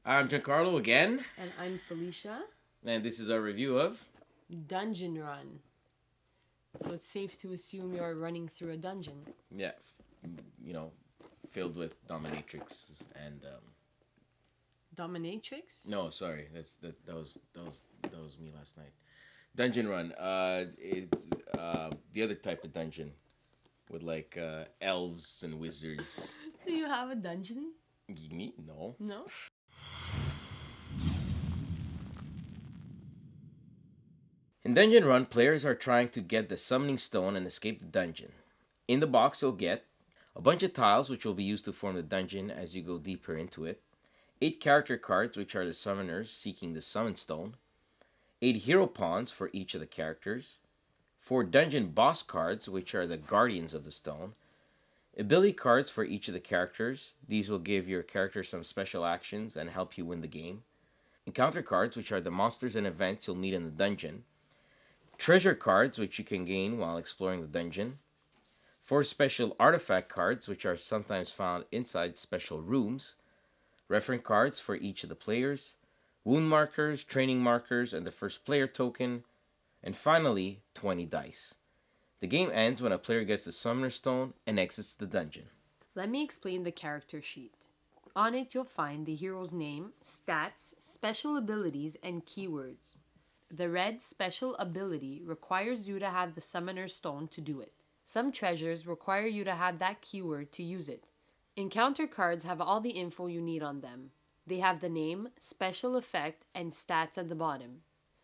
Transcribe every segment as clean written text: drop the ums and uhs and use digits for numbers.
I'm Giancarlo again, And I'm Felicia. and this is our review of. Dungeon Run. So it's safe to assume you're running through a dungeon. Yeah, you know, filled with dominatrix and Dominatrix? no, sorry, that was me last night. Dungeon Run. It's the other type of dungeon with like elves and wizards. Do you have a dungeon? Me? No. No? In Dungeon Run, players are trying to get the summoning stone and escape the dungeon. In the box, you'll get a bunch of tiles, which will be used to form the dungeon as you go deeper into it. 8 character cards, which are the summoners seeking the summon stone. 8 hero pawns for each of the characters. 4 dungeon boss cards, which are the guardians of the stone. Ability cards for each of the characters. These will give your character some special actions and help you win the game. Encounter cards, which are the monsters and events you'll meet in the dungeon. Treasure cards, which you can gain while exploring the dungeon. 4 special artifact cards, which are sometimes found inside special rooms. Reference cards for each of the players. Wound markers, training markers, and the first player token. And finally, 20 dice. The game ends when a player gets the Summoner Stone and exits the dungeon. Let me explain the character sheet. On it, you'll find the hero's name, stats, special abilities, and keywords. The red special ability requires you to have the Summoner Stone to do it. Some treasures require you to have that keyword to use it. Encounter cards have all the info you need on them. They have the name, special effect, and stats at the bottom.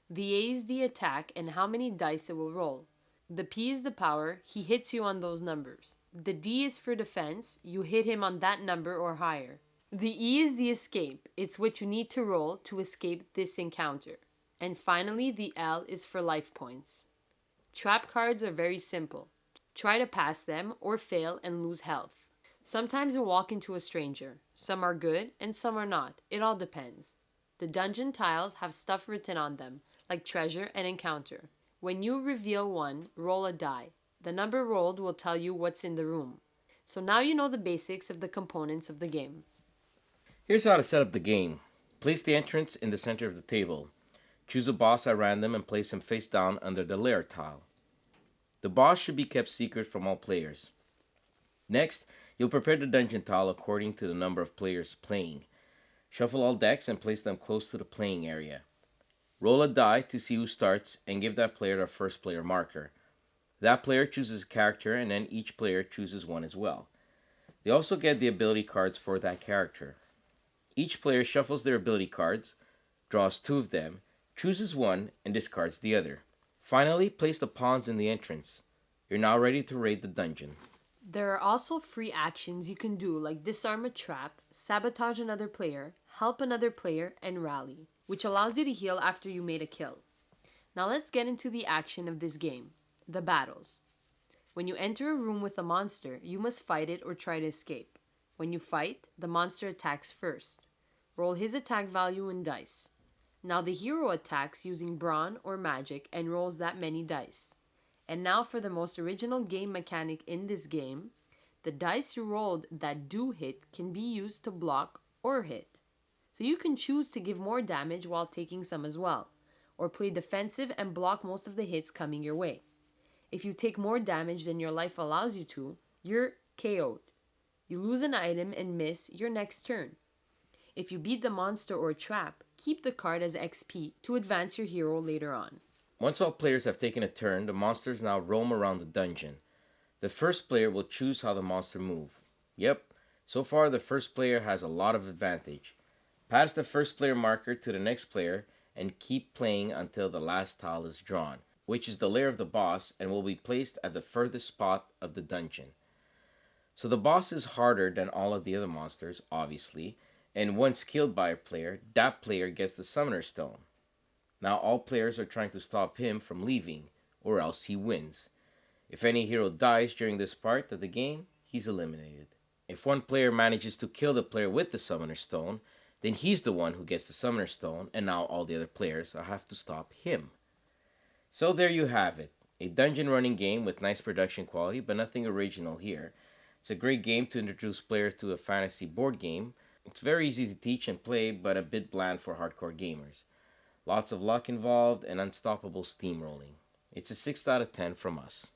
The A is the attack and how many dice it will roll. The P is the power, he hits you on those numbers. The D is for defense, you hit him on that number or higher. The E is the escape, it's what you need to roll to escape this encounter. And finally, the L is for life points. Trap cards are very simple. Try to pass them or fail and lose health. Sometimes you'll walk into a stranger. Some are good and some are not. It all depends. The dungeon tiles have stuff written on them, like treasure and encounter. When you reveal one, roll a die. The number rolled will tell you what's in the room. So now you know the basics of the components of the game. Here's how to set up the game. Place the entrance in the center of the table. Choose a boss at random and place him face down under the lair tile. The boss should be kept secret from all players. Next, you'll prepare the dungeon tile according to the number of players playing. Shuffle all decks and place them close to the playing area. Roll a die to see who starts and give that player the first player marker. That player chooses a character and then each player chooses one as well. They also get the ability cards for that character. Each player shuffles their ability cards, draws 2 of them, chooses one, and discards the other. Finally, place the pawns in the entrance. You're now ready to raid the dungeon. There are also free actions you can do like disarm a trap, sabotage another player, help another player, and rally, which allows you to heal after you made a kill. Now let's get into the action of this game, the battles. When you enter a room with a monster, you must fight it or try to escape. When you fight, the monster attacks first. Roll his attack value in dice. Now the hero attacks using brawn or magic and rolls that many dice. And now for the most original game mechanic in this game, the dice you rolled that do hit can be used to block or hit. So you can choose to give more damage while taking some as well, or play defensive and block most of the hits coming your way. If you take more damage than your life allows you to, you're KO'd. You lose an item and miss your next turn. If you beat the monster or trap, keep the card as XP to advance your hero later on. Once all players have taken a turn, the monsters now roam around the dungeon. The first player will choose how the monster move. Yep, so far the first player has a lot of advantage. Pass the first player marker to the next player and keep playing until the last tile is drawn, which is the lair of the boss and will be placed at the furthest spot of the dungeon. So the boss is harder than all of the other monsters, obviously, and once killed by a player, that player gets the Summoner Stone. Now all players are trying to stop him from leaving, or else he wins. If any hero dies during this part of the game, he's eliminated. If one player manages to kill the player with the Summoner Stone, then he's the one who gets the Summoner Stone, and now all the other players have to stop him. So there you have it. A dungeon running game with nice production quality, but nothing original here. It's a great game to introduce players to a fantasy board game, It's very easy to teach and play, but a bit bland for hardcore gamers. Lots of luck involved and unstoppable steamrolling. It's a 6 out of 10 from us.